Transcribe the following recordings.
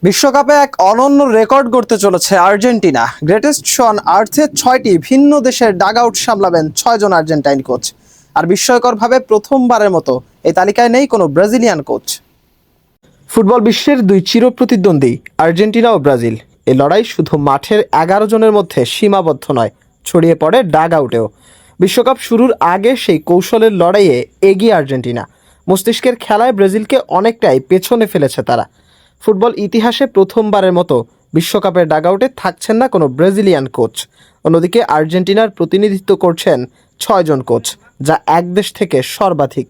বিশ্বকাপে এক অনন্য রেকর্ড গড়তে চলেছে আর্জেন্টিনা। গ্রেটেস্ট অন আর্থে 6টি ভিন্ন দেশের ডাগআউট সামলাবেন 6 জন আর্জেন্টাইন কোচ। আর বিস্ময়করভাবে প্রথমবারের মতো এই তালিকায় নেই কোনো ব্রাজিলিয়ান কোচ। ফুটবল বিশ্বের দুই চিরপ্রতিদ্বন্দ্বী আর্জেন্টিনা ও ব্রাজিল। এই লড়াই শুধু মাঠের 11 জনের মধ্যে সীমাবদ্ধ নয়, ছড়িয়ে পড়ে ডাগআউটেও। বিশ্বকাপ শুরুর আগে সেই কৌশলের লড়াইয়ে এগিয়ে আর্জেন্টিনা। মস্তিষ্কের খেলায় ব্রাজিলকে অনেকটাই পেছনে ফেলেছে তারা। ফুটবল ইতিহাসে প্রথমবারের মতো বিশ্বকাপের ডাগআউটে থাকছেন না কোনো ব্রাজিলিয়ান কোচ। অন্যদিকে আর্জেন্টিনার প্রতিনিধিত্ব করছেন 6 জন কোচ, যা এক দেশ থেকে সর্বাধিক।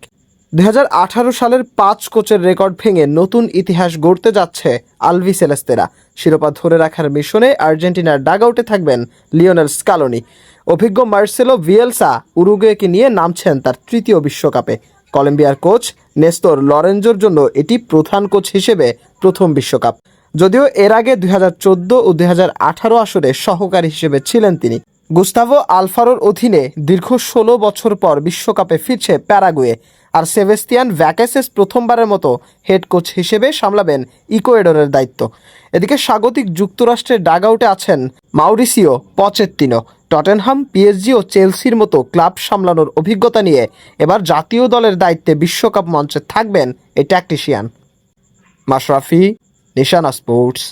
2018 সালের 5 কোচের রেকর্ড ভেঙে নতুন ইতিহাস গড়তে যাচ্ছে আলবিসেলেস্তেরা। শিরোপা ধরে রাখার মিশনে আর্জেন্টিনার ডাগআউটে থাকবেন লিওনেল স্কালোনি। অভিজ্ঞ মার্সেলো ভিয়েলসা উরুগুয়েকে নিয়ে নামছেন তার তৃতীয় বিশ্বকাপে। কলম্বিয়ার কোচ নেস্তোর লরেঞ্জোর জন্য এটি প্রধান কোচ হিসেবে প্রথম বিশ্বকাপ, যদিও এর আগে 2014 ও 2018 আসরে সহকারী হিসেবে ছিলেন তিনি। গুস্তাভো আলফারোর অধীনে দীর্ঘ 16 বছর পর বিশ্বকাপে ফিরছে প্যারাগুয়ে। আর সেবেস্তিয়ান ভ্যাকেসেস প্রথমবারের মতো হেড কোচ হিসেবে সামলাবেন ইকুয়েডরের দায়িত্ব। এদিকে স্বাগতিক যুক্তরাষ্ট্রের ডাগআউটে আছেন মাউরিসিও পচেত্তিনো। টটেনহাম, পিএসজি ও চেলসির মতো ক্লাব সামলানোর অভিজ্ঞতা নিয়ে এবার জাতীয় দলের দায়িত্বে বিশ্বকাপ মঞ্চে থাকবেন এই ট্যাকটিশিয়ান। মাশরাফি, নিশানা স্পোর্টস।